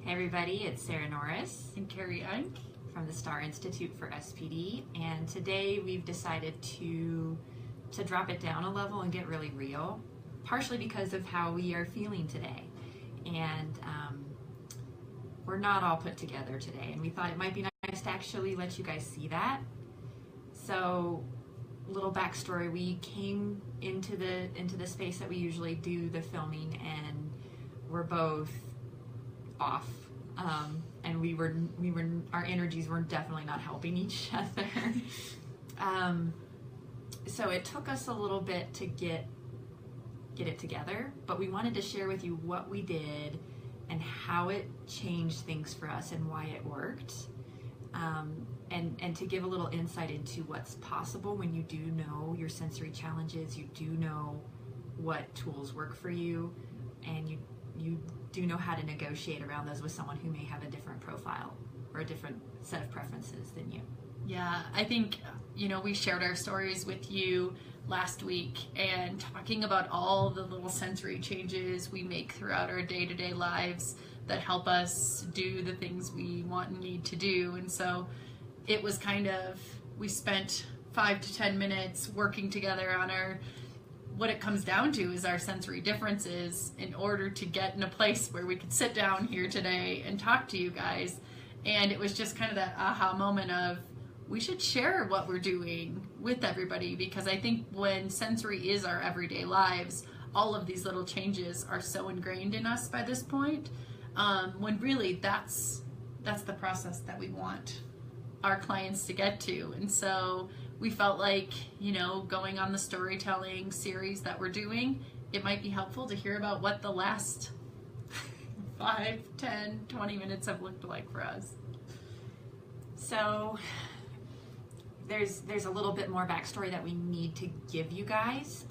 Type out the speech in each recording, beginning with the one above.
Hey everybody, it's Sarah Norris and Carrie Ike from the Star Institute for SPD, and today we've decided to drop it down a level and get really real, partially because of how we are feeling today. And we're not all put together today, and we thought it might be nice to actually let you guys see that. So, little backstory: we came into the space that we usually do the filming, and we're both off, and we were our energies were definitely not helping each other. So it took us a little bit to get it together, but we wanted to share with you what we did and how it changed things for us and why it worked, and to give a little insight into what's possible when you do know your sensory challenges, you do know what tools work for you, and you do know how to negotiate around those with someone who may have a different profile or a different set of preferences than you. Yeah, I think, we shared our stories with you last week and talking about all the little sensory changes we make throughout our day-to-day lives that help us do the things we want and need to do. And so it was we spent 5 to 10 minutes working together on what it comes down to is our sensory differences in order to get in a place where we could sit down here today and talk to you guys. And it was just kind of that aha moment of, we should share what we're doing with everybody, because I think when sensory is our everyday lives, all of these little changes are so ingrained in us by this point, when really that's the process that we want our clients to get to. And so we felt like, going on the storytelling series that we're doing, it might be helpful to hear about what the last 5, 10, 20 minutes have looked like for us. So there's a little bit more backstory that we need to give you guys,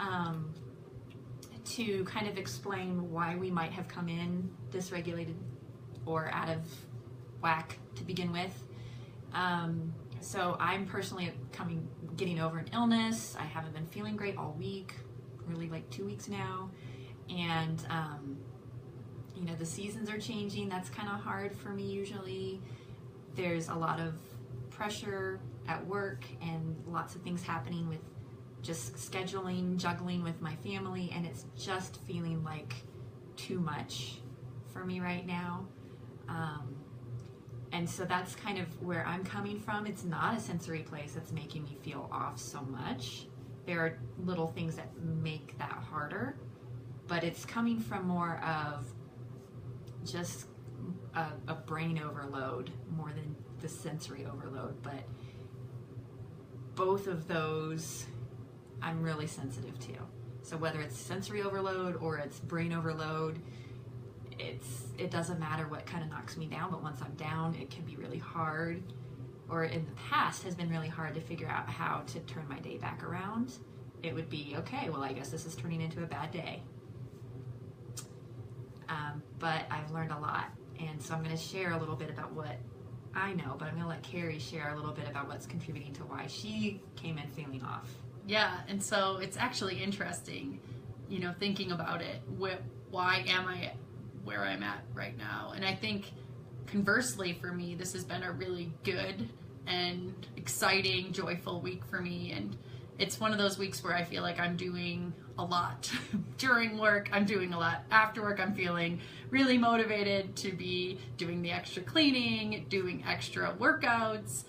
to kind of explain why we might have come in dysregulated or out of whack to begin with. So I'm personally getting over an illness. I haven't been feeling great all week, really like 2 weeks now. And, the seasons are changing. That's kind of hard for me usually. There's a lot of pressure at work and lots of things happening with just scheduling, juggling with my family, and it's just feeling like too much for me right now. And so that's kind of where I'm coming from. It's not a sensory place that's making me feel off so much. There are little things that make that harder, but it's coming from more of just a brain overload more than the sensory overload. But both of those I'm really sensitive to. So whether it's sensory overload or it's brain overload, it doesn't matter what kind of knocks me down, but once I'm down, it can be really hard, or in the past has been really hard to figure out how to turn my day back around. It would be, okay, well, I guess this is turning into a bad day. But I've learned a lot, and so I'm going to share a little bit about what I know, but I'm going to let Carrie share a little bit about what's contributing to why she came in feeling off. Yeah, and so it's actually interesting, thinking about it. Why am I where I'm at right now? And I think conversely for me, this has been a really good and exciting, joyful week for me. And it's one of those weeks where I feel like I'm doing a lot during work. I'm doing a lot after work. I'm feeling really motivated to be doing the extra cleaning, doing extra workouts.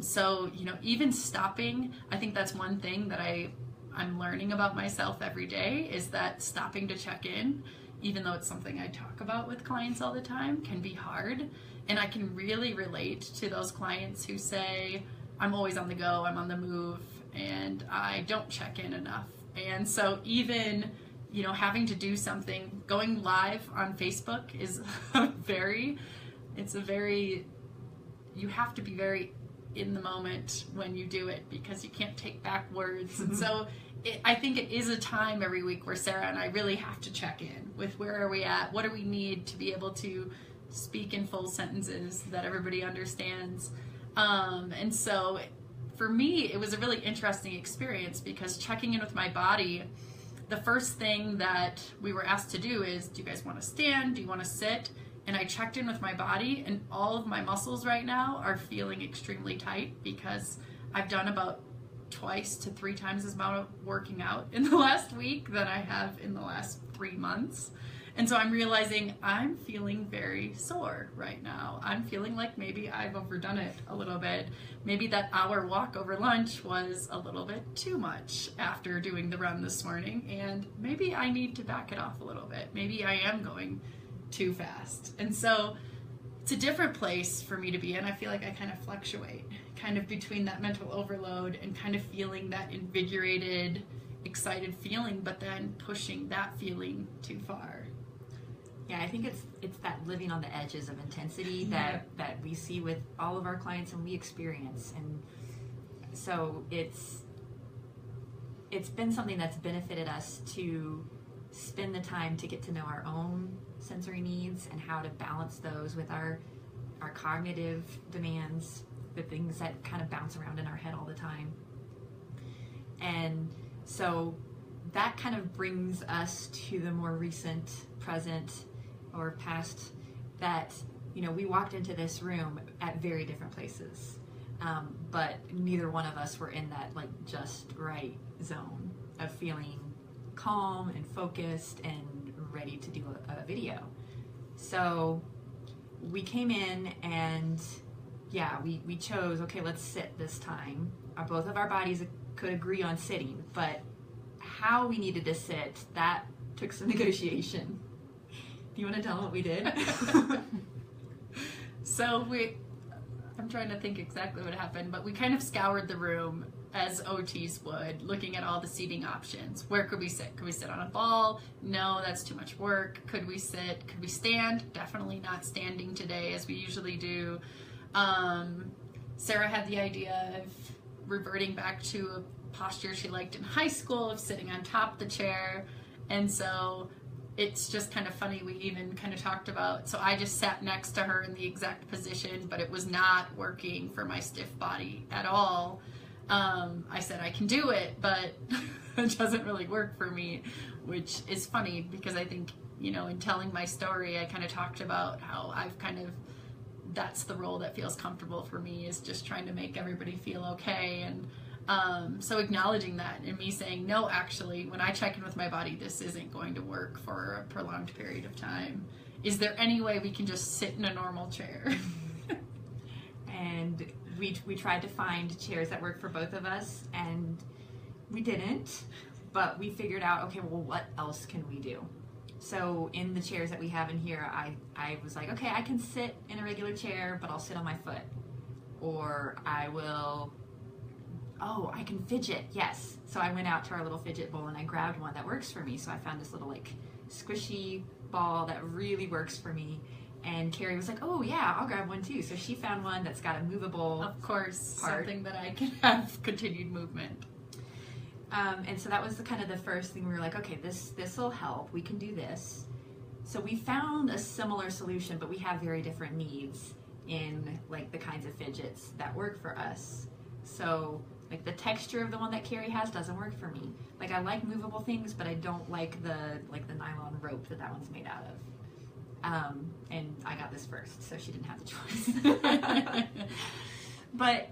So, even stopping, I think that's one thing that I'm learning about myself every day, is that stopping to check in, even though it's something I talk about with clients all the time, can be hard. And I can really relate to those clients who say, I'm always on the go, I'm on the move, and I don't check in enough. And so even, having to do something, going live on Facebook is you have to be very in the moment when you do it, because you can't take back words. And so I think it is a time every week where Sarah and I really have to check in with where are we at, what do we need to be able to speak in full sentences that everybody understands. And so for me, it was a really interesting experience, because checking in with my body, the first thing that we were asked to do is, do you guys want to stand? Do you want to sit? And and I checked in with my body, and all of my muscles right now are feeling extremely tight because I've done about 2 to 3 times as amount of working out in the last week than I have in the last 3 months. And so I'm realizing I'm feeling very sore right now. I'm feeling like maybe I've overdone it a little bit. Maybe that hour walk over lunch was a little bit too much after doing the run this morning, and maybe I need to back it off a little bit. Maybe I am going too fast. And so it's a different place for me to be in. I feel like I kind of fluctuate kind of between that mental overload and kind of feeling that invigorated, excited feeling, but then pushing that feeling too far. Yeah, I think it's that living on the edges of intensity that we see with all of our clients and we experience. And so it's been something that's benefited us to spend the time to get to know our own sensory needs and how to balance those with our cognitive demands, the things that kind of bounce around in our head all the time. And so that kind of brings us to the more recent present or past, that we walked into this room at very different places, but neither one of us were in that like just right zone of feeling calm and focused and ready to do a video. So we came in and we chose, okay, let's sit this time. Both of our bodies could agree on sitting, but how we needed to sit, that took some negotiation. Do you want to tell them what we did? So I'm trying to think exactly what happened, but we kind of scoured the room as OTs would, looking at all the seating options. Where could we sit? Could we sit on a ball? No, that's too much work. Could we sit? Could we stand? Definitely not standing today as we usually do. Sarah had the idea of reverting back to a posture she liked in high school of sitting on top of the chair. And so it's just kind of funny, we even kind of talked about, so I just sat next to her in the exact position, but it was not working for my stiff body at all. I said I can do it, but it doesn't really work for me, which is funny because I think, in telling my story, I kind of talked about how I've that's the role that feels comfortable for me, is just trying to make everybody feel okay. And so acknowledging that and me saying, no, actually, when I check in with my body, this isn't going to work for a prolonged period of time. Is there any way we can just sit in a normal chair? And we tried to find chairs that work for both of us, and we didn't, but we figured out, okay, well, what else can we do? So in the chairs that we have in here, I was like, okay, I can sit in a regular chair, but I'll sit on my foot. Or I can fidget, yes. So I went out to our little fidget bowl and I grabbed one that works for me. So I found this little like squishy ball that really works for me. And Carrie was like, oh yeah, I'll grab one too. So she found one that's got a movable Of course, part. Something that I can have continued movement. And so that was the first thing. We were like, okay, this will help. We can do this. So we found a similar solution, but we have very different needs in like the kinds of fidgets that work for us. So like the texture of the one that Carrie has doesn't work for me. Like I like movable things, but I don't like the nylon rope that one's made out of. And I got this first, so she didn't have the choice. But,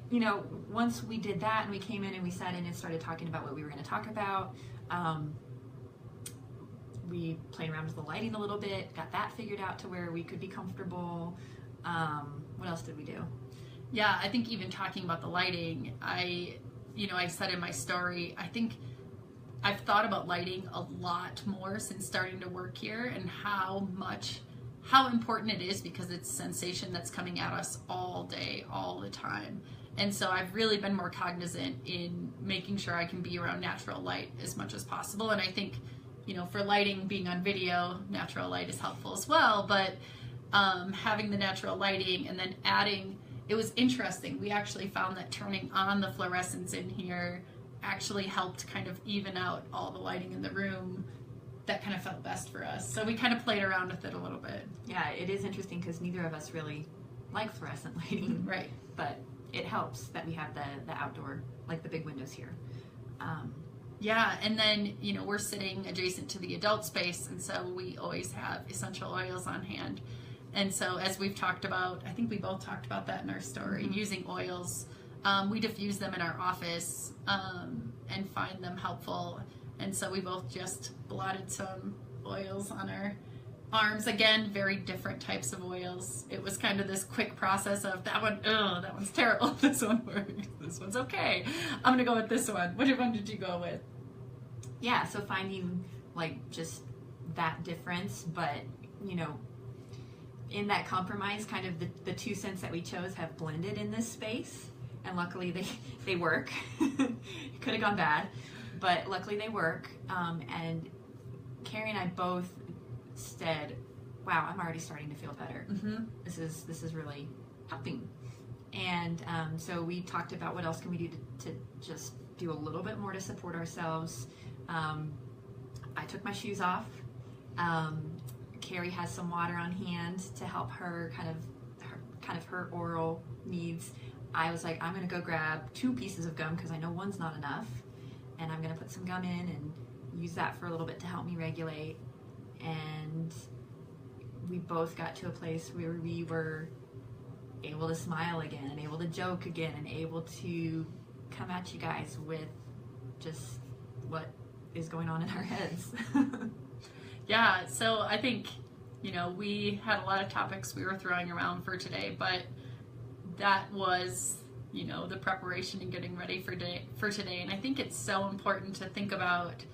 once we did that and we came in and we sat in and started talking about what we were going to talk about, we played around with the lighting a little bit, got that figured out to where we could be comfortable. What else did we do? Yeah, I think even talking about the lighting, I said in my story, I think I've thought about lighting a lot more since starting to work here, and how important it is, because it's sensation that's coming at us all day, all the time. And so I've really been more cognizant in making sure I can be around natural light as much as possible. And I think, for lighting, being on video, natural light is helpful as well. But having the natural lighting and then adding, it was interesting. We actually found that turning on the fluorescents in here actually helped kind of even out all the lighting in the room. That kind of felt best for us. So we kind of played around with it a little bit. Yeah, it is interesting because neither of us really like fluorescent lighting. Right. But it helps that we have the outdoor, like the big windows here. Yeah, and then, we're sitting adjacent to the adult space, and so we always have essential oils on hand. And so as we've talked about, I think we both talked about that in our story, using oils. We diffuse them in our office and find them helpful. And so we both just blotted some oils on our arms. Again, very different types of oils. It was kind of this quick process of that one's terrible. This one works. This one's okay. I'm going to go with this one. Which one did you go with? Yeah, so finding like just that difference, but in that compromise, kind of the 2 scents that we chose have blended in this space, and luckily they work. It could have gone bad, but luckily they work. And Carrie and I both said, wow, I'm already starting to feel better. This is really helping. And so we talked about what else can we do to just do a little bit more to support ourselves. I took my shoes off. Carrie has some water on hand to help her kind of her oral needs. I was like, I'm gonna go grab 2 pieces of gum because I know one's not enough, and I'm gonna put some gum in and use that for a little bit to help me regulate. And we both got to a place where we were able to smile again and able to joke again and able to come at you guys with just what is going on in our heads. Yeah, so I think, we had a lot of topics we were throwing around for today, but that was, the preparation and getting ready for today. And I think it's so important to think about,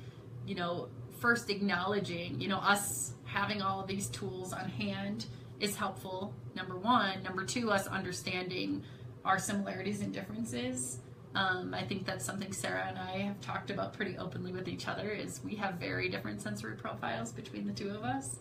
first acknowledging, us having all of these tools on hand is helpful, number 1. Number 2, us understanding our similarities and differences. I think that's something Sarah and I have talked about pretty openly with each other, is we have very different sensory profiles between the 2 of us.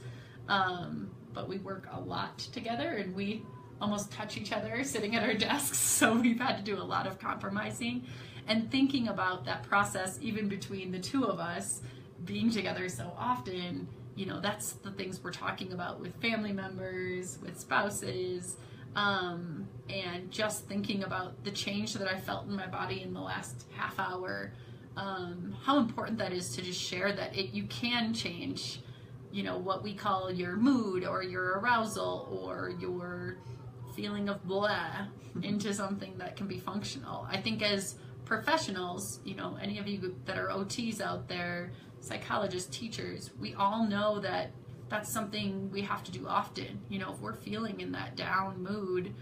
But we work a lot together, and we almost touch each other sitting at our desks. So we've had to do a lot of compromising and thinking about that process, even between the 2 of us being together so often. That's the things we're talking about with family members, with spouses, and just thinking about the change that I felt in my body in the last half hour, how important that is to just share that you can change, what we call your mood or your arousal or your feeling of blah into something that can be functional. I think as professionals, any of you that are OTs out there, psychologists, teachers, we all know that that's something we have to do often. If we're feeling in that down mood,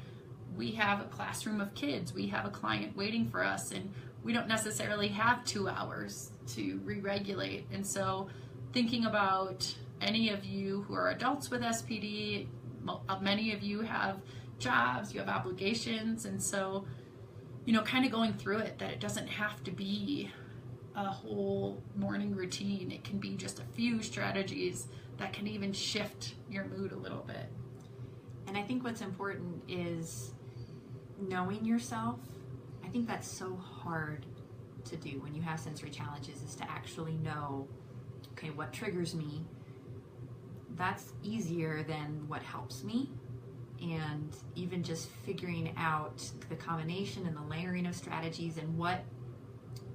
we have a classroom of kids, we have a client waiting for us, and we don't necessarily have 2 hours to re-regulate. And so thinking about any of you who are adults with SPD, many of you have jobs, you have obligations, and so, kind of going through it, that it doesn't have to be a whole morning routine. It can be just a few strategies that can even shift your mood a little bit. And I think what's important is knowing yourself. I think that's so hard to do when you have sensory challenges, is to actually know, okay, what triggers me. That's easier than what helps me. And even just figuring out the combination and the layering of strategies and what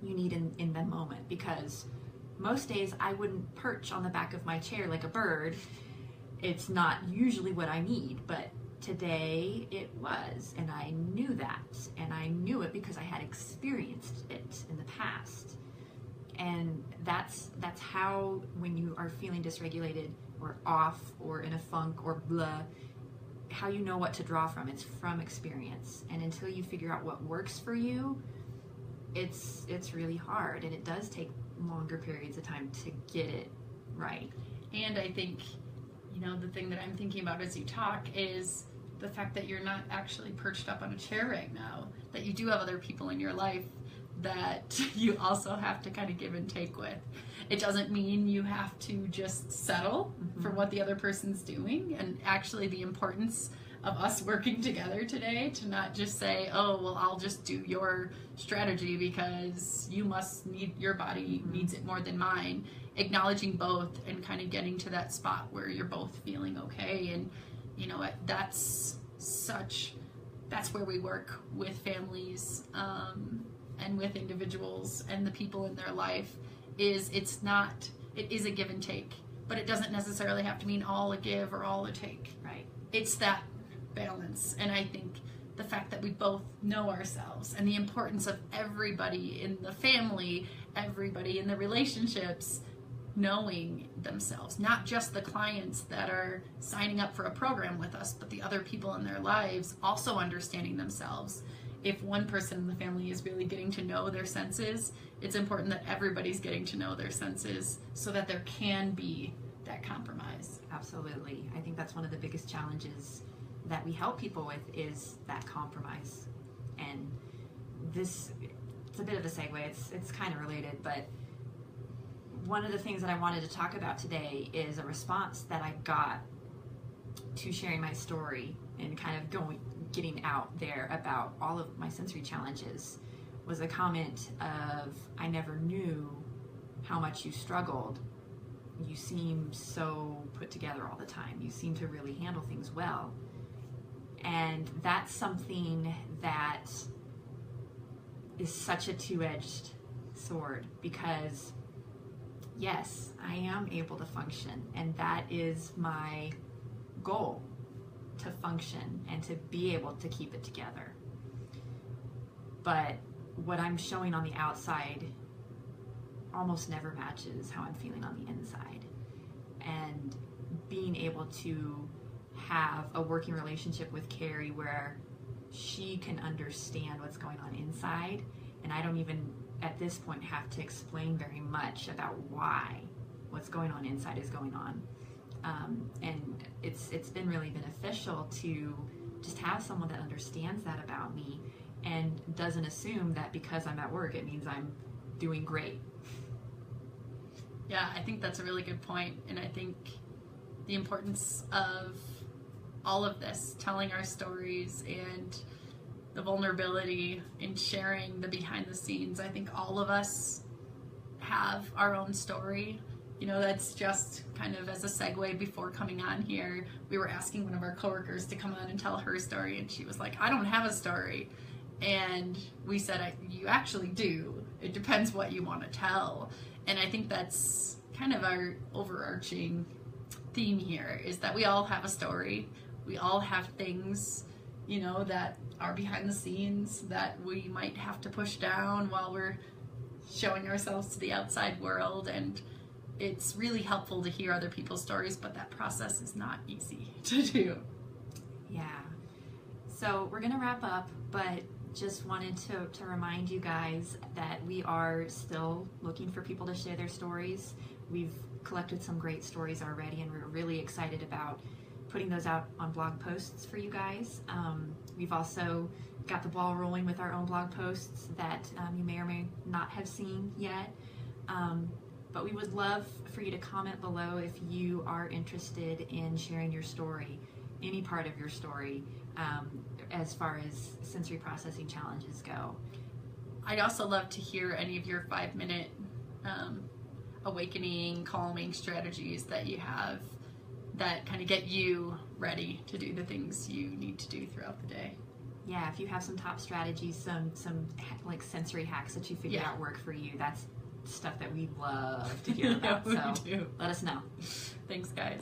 you need in the moment. Because most days I wouldn't perch on the back of my chair like a bird. It's not usually what I need, but today it was, and I knew that, and I knew it because I had experienced it in the past. And that's how, when you are feeling dysregulated or off or in a funk or blah, how you know what to draw from. It's from experience. And until you figure out what works for you, it's really hard, and it does take longer periods of time to get it right. And I think, the thing that I'm thinking about as you talk is the fact that you're not actually perched up on a chair right now, that you do have other people in your life that you also have to kind of give and take with. It doesn't mean you have to just settle for what the other person's doing, and actually the importance of us working together today to not just say, oh, well, I'll just do your strategy because your body needs it more than mine. Acknowledging both and kind of getting to that spot where you're both feeling okay. And that's where we work with families and with individuals and the people in their life. It is a give and take. but it doesn't necessarily have to mean all a give or all a take. Right. It's that balance. And I think the fact that we both know ourselves and the importance of everybody in the family, everybody in the relationships, knowing themselves, not just the clients that are signing up for a program with us, but the other people in their lives also understanding themselves. If one person in the family is really getting to know their senses, it's important that everybody's getting to know their senses so that there can be that compromise. Absolutely. I think that's one of the biggest challenges that we help people with is that compromise. And this, it's a bit of a segue, it's kind of related, but one of the things that I wanted to talk about today is a response that I got to sharing my story and kind of getting out there about all of my sensory challenges was a comment of, I never knew how much you struggled. You seem so put together all the time. You seem to really handle things well. And that's something that is such a two-edged sword, because yes, I am able to function, and that is my goal, to function and to be able to keep it together. But what I'm showing on the outside almost never matches how I'm feeling on the inside. And being able to have a working relationship with Carrie where she can understand what's going on inside, and I don't even at this point have to explain very much about why what's going on inside is going on. And it's been really beneficial to just have someone that understands that about me and doesn't assume that because I'm at work it means I'm doing great. Yeah, I think that's a really good point. And I think the importance of all of this, telling our stories and the vulnerability in sharing the behind the scenes. I think all of us have our own story. You know, that's just kind of as a segue before coming on here, we were asking one of our coworkers to come on and tell her story, and she was like, I don't have a story. And we said, you actually do. It depends what you want to tell. And I think that's kind of our overarching theme here, is that we all have a story. We all have things, you know, that are behind the scenes that we might have to push down while we're showing ourselves to the outside world. And it's really helpful to hear other people's stories, but that process is not easy to do. Yeah. So we're going to wrap up, but just wanted to remind you guys that we are still looking for people to share their stories. We've collected some great stories already, and we're really excited about putting those out on blog posts for you guys. We've also got the ball rolling with our own blog posts that you may or may not have seen yet. But we would love for you to comment below if you are interested in sharing your story, any part of your story, as far as sensory processing challenges go. I'd also love to hear any of your 5-minute awakening, calming strategies that you have that kind of get you ready to do the things you need to do throughout the day. Yeah, if you have some top strategies, some like sensory hacks that you figured out work for you, that's stuff that we love to hear about. Yeah, we do. Let us know. Thanks, guys.